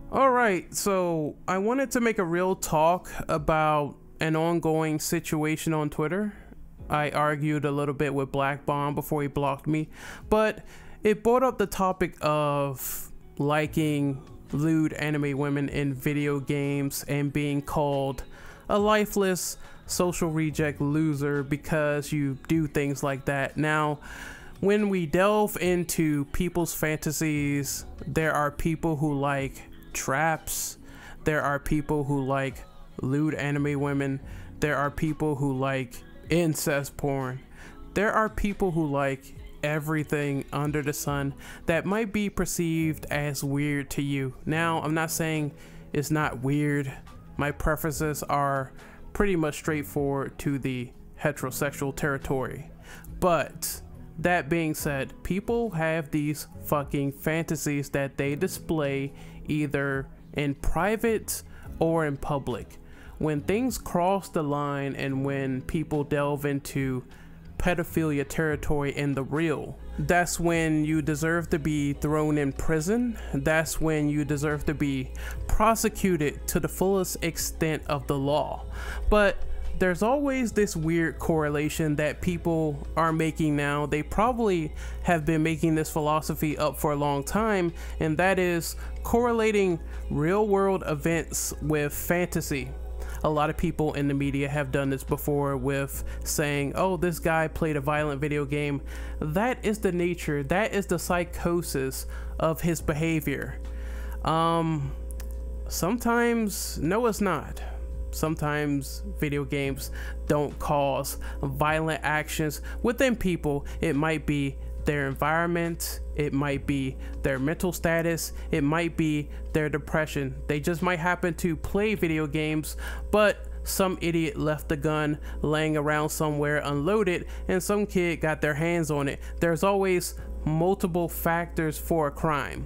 Alright, so I wanted to make a real talk about an ongoing situation on Twitter. I argued a little bit with Black Bomb before he blocked me, but it brought up the topic of liking lewd anime women in video games and being called a lifeless social reject loser because you do things like that. Now, when we delve into people's fantasies, there are people who like traps, there are people who like lewd anime women, there are people who like incest porn, there are people who like everything under the sun that might be perceived as weird to you. Now, I'm not saying it's not weird. My preferences are pretty much straightforward to the heterosexual territory. But that being said, people have these fucking fantasies that they display either in private or in public. When things cross the line and when people delve into pedophilia territory in the real, that's when you deserve to be thrown in prison. That's when you deserve to be prosecuted to the fullest extent of the law. But there's always this weird correlation that people are making now. They probably have been making this philosophy up for a long time, and that is correlating real world events with fantasy. A lot of people in the media have done this before with saying, oh, this guy played a violent video game. That is the nature, that is the psychosis of his behavior. Sometimes, no, it's not. Sometimes video games don't cause violent actions within people. It might be their environment, it might be their mental status, it might be their depression. They just might happen to play video games, but some idiot left the gun laying around somewhere unloaded and some kid got their hands on it. There's always multiple factors for a crime.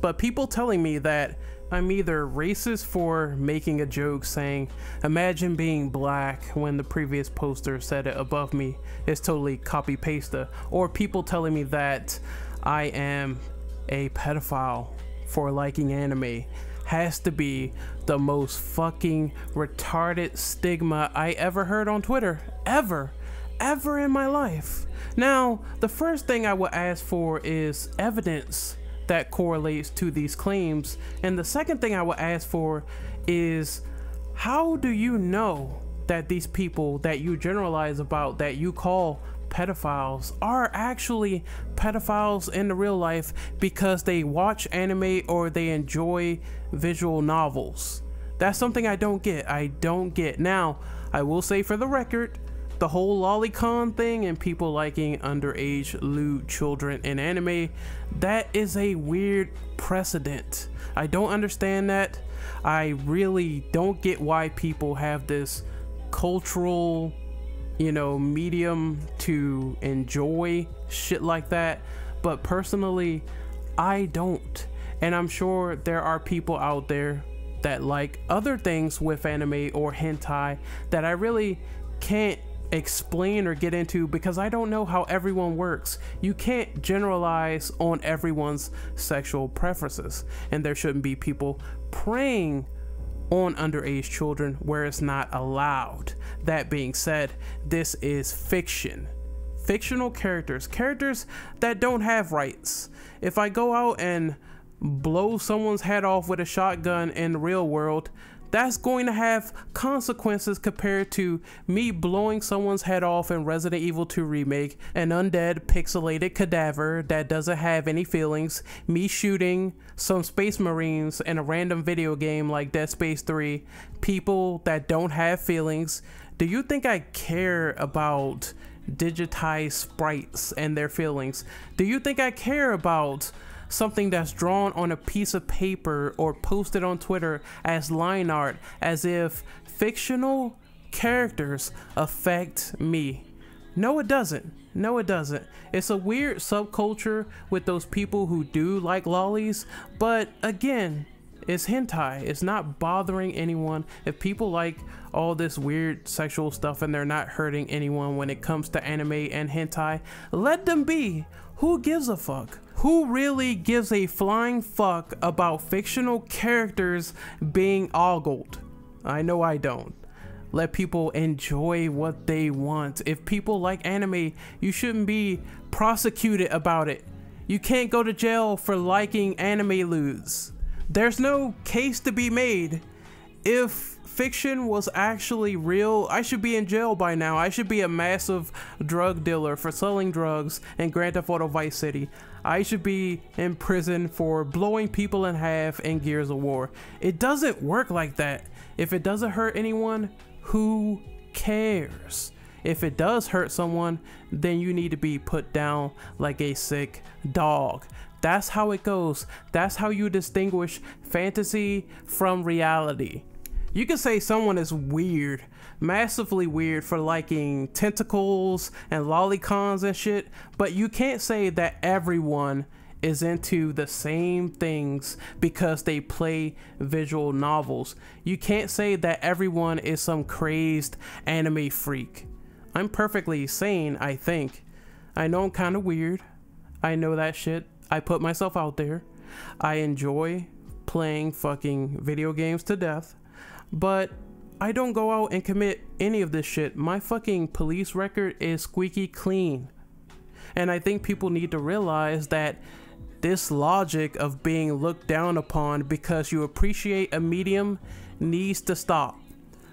But people telling me that I'm either racist for making a joke saying, imagine being black, when the previous poster said it above me is totally copy pasta, or people telling me that I am a pedophile for liking anime has to be the most fucking retarded stigma I ever heard on Twitter, ever in my life. Now, the first thing I would ask for is evidence that correlates to these claims, and the second thing I would ask for is, how do you know that these people that you generalize about, that you call pedophiles, are actually pedophiles in the real life because they watch anime or they enjoy visual novels? That's something I don't get. Now, I will say for the record, the whole lolicon thing and people liking underage lewd children in anime, that is a weird precedent. I don't understand that. I really don't get why people have this cultural, medium to enjoy shit like that. But personally, I don't. And I'm sure there are people out there that like other things with anime or hentai that I really can't explain or get into because I don't know how everyone works. You can't generalize on everyone's sexual preferences, and there shouldn't be people preying on underage children where it's not allowed. That being said, this is fiction. Fictional characters that don't have rights. If I go out and blow someone's head off with a shotgun in the real world, that's going to have consequences compared to me blowing someone's head off in Resident Evil 2 Remake, an undead pixelated cadaver that doesn't have any feelings, me shooting some space marines in a random video game like Dead Space 3, people that don't have feelings. Do you think I care about digitized sprites and their feelings? Do you think I care about something that's drawn on a piece of paper or posted on Twitter as line art, as if fictional characters affect me? No, it doesn't. No, it doesn't. It's a weird subculture with those people who do like lollies, but again, it's hentai. It's not bothering anyone. If people like all this weird sexual stuff and they're not hurting anyone when it comes to anime and hentai, let them be. Who gives a fuck? Who really gives a flying fuck about fictional characters being ogled? I know I don't. Let people enjoy what they want. If people like anime, you shouldn't be prosecuted about it. You can't go to jail for liking anime lewds. There's no case to be made. If fiction was actually real, I should be in jail by now. I should be a massive drug dealer for selling drugs in Grand Theft Auto Vice City. I should be in prison for blowing people in half in Gears of War. It doesn't work like that. If it doesn't hurt anyone, who cares? If it does hurt someone, then you need to be put down like a sick dog. That's how it goes. That's how you distinguish fantasy from reality. You can say someone is weird, massively weird, for liking tentacles and lolicons and shit, but you can't say that everyone is into the same things because they play visual novels. You can't say that everyone is some crazed anime freak. I'm perfectly sane, I think. I know I'm kind of weird. I know that shit. I put myself out there. I enjoy playing fucking video games to death, but I don't go out and commit any of this shit. My fucking police record is squeaky clean. And I think people need to realize that this logic of being looked down upon because you appreciate a medium needs to stop.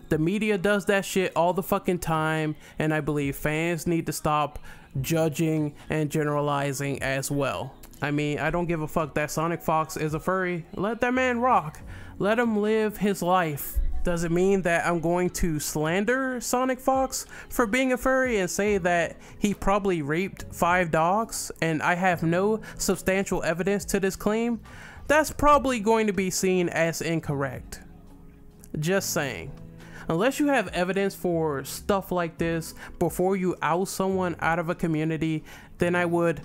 The media does that shit all the fucking time, and I believe fans need to stop judging and generalizing as well. I mean, I don't give a fuck that Sonic Fox is a furry. Let that man rock. Let him live his life. Does it mean that I'm going to slander Sonic Fox for being a furry and say that he probably raped 5 dogs and I have no substantial evidence to this claim? That's probably going to be seen as incorrect. Just saying. Unless you have evidence for stuff like this before you oust someone out of a community, then I would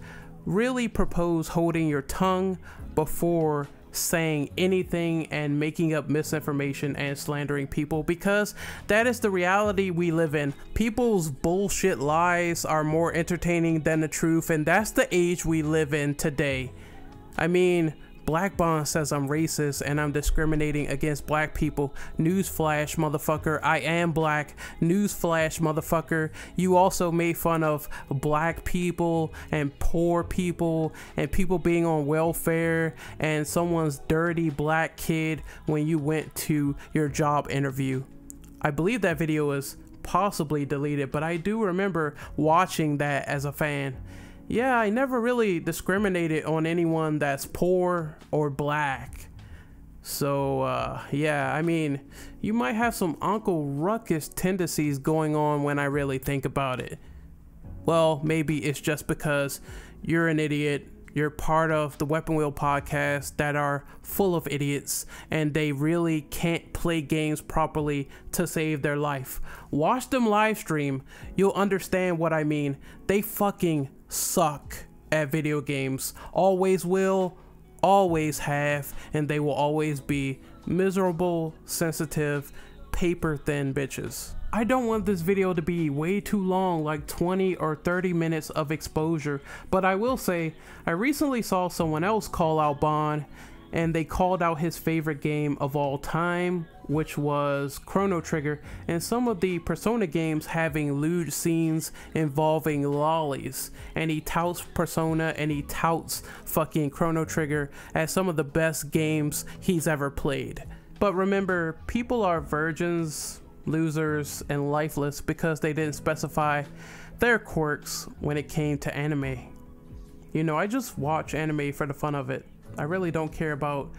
really propose holding your tongue before saying anything and making up misinformation and slandering people, because that is the reality we live in. People's bullshit lies are more entertaining than the truth, and that's the age we live in today. I mean, Black Bond says I'm racist and I'm discriminating against black people. Newsflash, motherfucker, I am black. Newsflash, motherfucker, you also made fun of black people and poor people and people being on welfare and someone's dirty black kid when you went to your job interview. I believe that video is possibly deleted, but I do remember watching that as a fan. Yeah, I never really discriminated on anyone that's poor or black. So, yeah, I mean, you might have some Uncle Ruckus tendencies going on when I really think about it. Well, maybe it's just because you're an idiot. You're part of the Weapon Wheel podcast that are full of idiots and they really can't play games properly to save their life. Watch them live stream. You'll understand what I mean. They fucking suck at video games. Always will, always have, and they will always be miserable, sensitive, paper thin bitches. I don't want this video to be way too long, like 20 or 30 minutes of exposure, but I will say I recently saw someone else call out Bond, and they called out his favorite game of all time, which was Chrono Trigger, and some of the Persona games having lewd scenes involving lollies, and he touts Persona and he touts fucking Chrono Trigger as some of the best games he's ever played. But remember, people are virgins, losers, and lifeless because they didn't specify their quirks when it came to anime. You know, I just watch anime for the fun of it. I really don't care about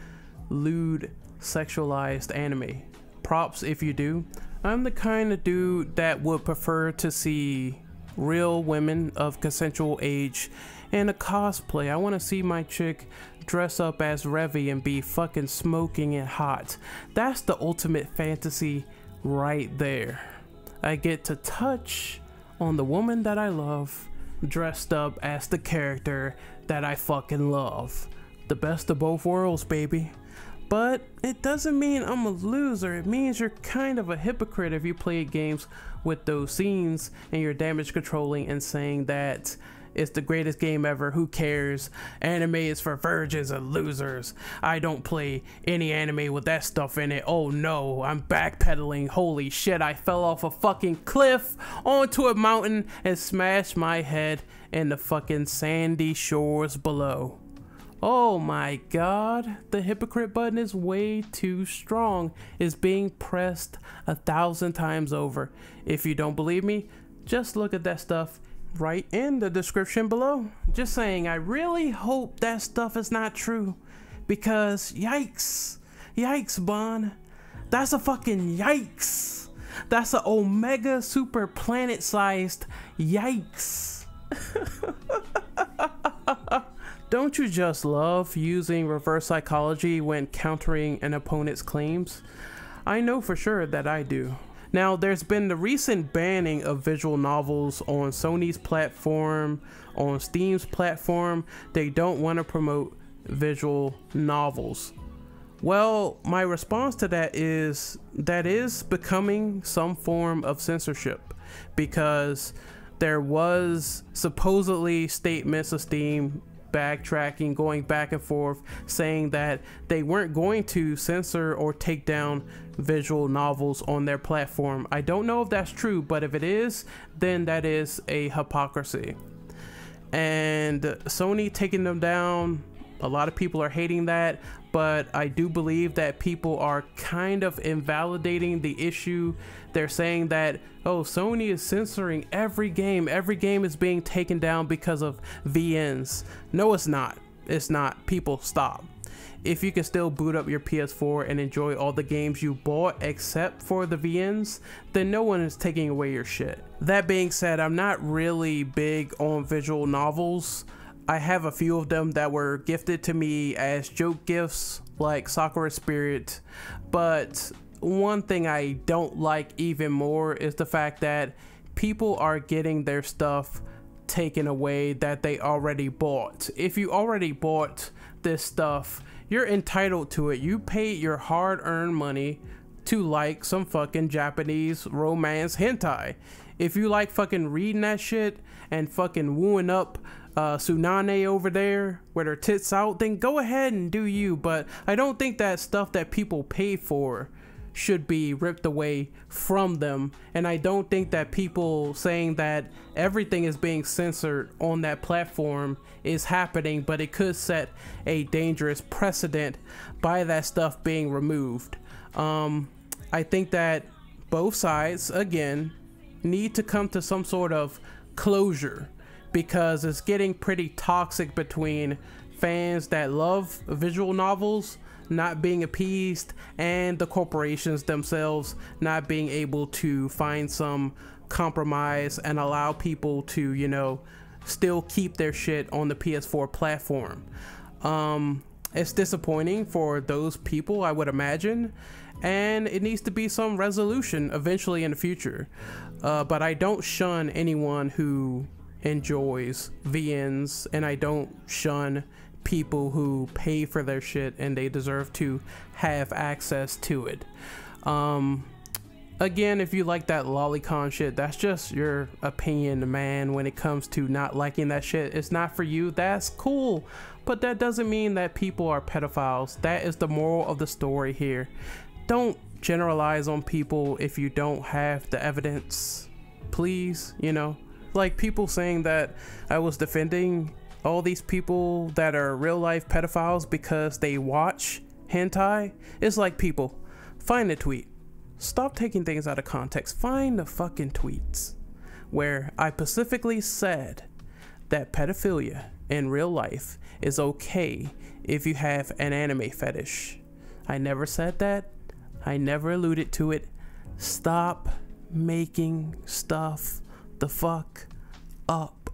lewd, sexualized anime. Props if you do. I'm the kind of dude that would prefer to see real women of consensual age in a cosplay. I want to see my chick dress up as Revy and be fucking smoking and hot. That's the ultimate fantasy right there. I get to touch on the woman that I love dressed up as the character that I fucking love. The best of both worlds, baby. But it doesn't mean I'm a loser. It means you're kind of a hypocrite if you play games with those scenes and you're damage controlling and saying that It's the greatest game ever. Who cares? Anime is for virgins and losers. I don't play any anime with that stuff in it. Oh no, I'm backpedaling. Holy shit, I fell off a fucking cliff onto a mountain and smashed my head in the fucking sandy shores below. Oh my god, the hypocrite button is way too strong. It's being pressed 1,000 times over. If you don't believe me, just look at that stuff right in the description below. Just saying, I really hope that stuff is not true, because yikes, bun. That's a fucking yikes. That's an omega super planet sized yikes. Don't you just love using reverse psychology when countering an opponent's claims? I know for sure that I do. Now, there's been the recent banning of visual novels on Sony's platform, on Steam's platform. They don't want to promote visual novels. Well, my response to that is becoming some form of censorship, because there was supposedly statements of Steam backtracking, going back and forth, saying that they weren't going to censor or take down visual novels on their platform. I don't know if that's true, but if it is, then that is a hypocrisy. And Sony taking them down, a lot of people are hating that, but I do believe that people are kind of invalidating the issue. They're saying that, oh, Sony is censoring every game is being taken down because of VNs. No, it's not. It's not. People, stop. If you can still boot up your PS4 and enjoy all the games you bought except for the VNs, then no one is taking away your shit. That being said, I'm not really big on visual novels. I have a few of them that were gifted to me as joke gifts, like Sakura Spirit, but one thing I don't like even more is the fact that people are getting their stuff taken away that they already bought. If you already bought this stuff, you're entitled to it. You paid your hard-earned money to like some fucking Japanese romance hentai. If you like fucking reading that shit and fucking wooing up Tsunade over there with her tits out, then go ahead and do you. But I don't think that stuff that people pay for should be ripped away from them, and I don't think that people saying that everything is being censored on that platform is happening, but it could set a dangerous precedent by that stuff being removed. I think that both sides, again, need to come to some sort of closure, because it's getting pretty toxic between fans that love visual novels not being appeased and the corporations themselves not being able to find some compromise and allow people to, you know, still keep their shit on the PS4 platform. It's disappointing for those people, I would imagine, and it needs to be some resolution eventually in the future. But I don't shun anyone who enjoys VNs, and I don't shun people who pay for their shit and they deserve to have access to it. Again, if you like that lolicon shit, that's just your opinion, man. When it comes to not liking that shit, it's not for you. That's cool, but that doesn't mean that people are pedophiles. That is the moral of the story here. Don't generalize on people if you don't have the evidence, please. You know, like people saying that I was defending all these people that are real life pedophiles because they watch hentai. It's like, people, find a tweet. Stop taking things out of context. Find the fucking tweets where I specifically said that pedophilia in real life is okay if you have an anime fetish. I never said that. I never alluded to it. Stop making stuff the fuck up.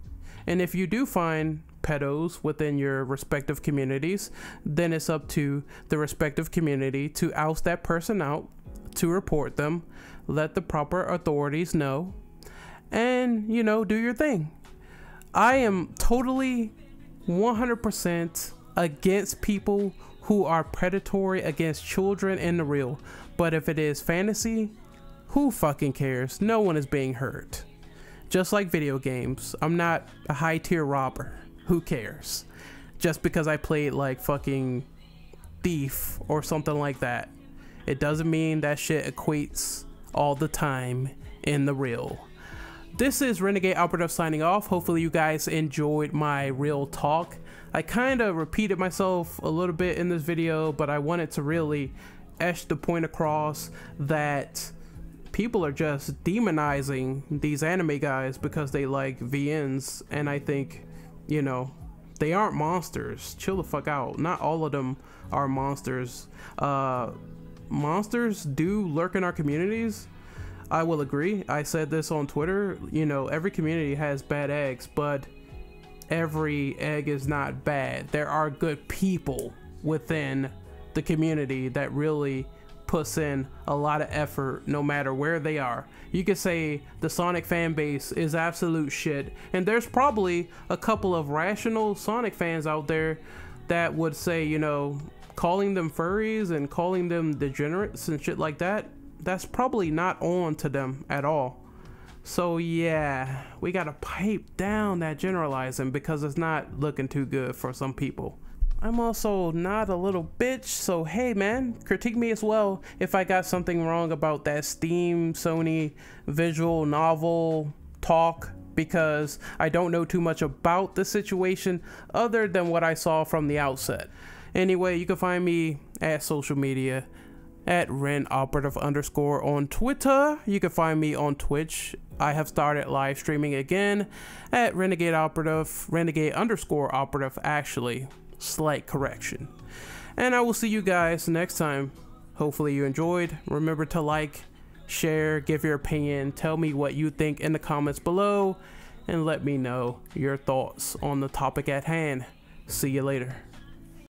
And if you do find pedos within your respective communities, then it's up to the respective community to oust that person out, to report them, let the proper authorities know, and, you know, do your thing. I am totally 100% against people who are predatory against children in the real, but if it is fantasy, who fucking cares? No one is being hurt. Just like video games, I'm not a high tier robber. Who cares? Just because I played like fucking Thief or something like that, it doesn't mean that shit equates all the time in the real. This is Renegade Operative signing off. Hopefully you guys enjoyed my real talk. I kind of repeated myself a little bit in this video, but I wanted to really etch the point across that people are just demonizing these anime guys because they like VNs, and I think, you know, they aren't monsters. Chill the fuck out. Not all of them are monsters. Monsters do lurk in our communities. I will agree. I said this on Twitter. You know, every community has bad eggs, but every egg is not bad. There are good people within the community that really puts in a lot of effort no matter where they are. You could say the Sonic fan base is absolute shit, and there's probably a couple of rational Sonic fans out there that would say, you know, calling them furries and calling them degenerates and shit like that, that's probably not on to them at all. So yeah, we gotta pipe down that generalizing because it's not looking too good for some people. I'm also not a little bitch, so hey man, critique me as well if I got something wrong about that Steam Sony visual novel talk, because I don't know too much about the situation other than what I saw from the outset. Anyway, you can find me at social media at RenOperative _ on Twitter. You can find me on Twitch. I have started live streaming again at Renegade Operative, Renegade _ Operative actually. Slight correction. And I will see you guys next time. Hopefully you enjoyed. Remember to like, share, give your opinion, tell me what you think in the comments below, and let me know your thoughts on the topic at hand. See you later.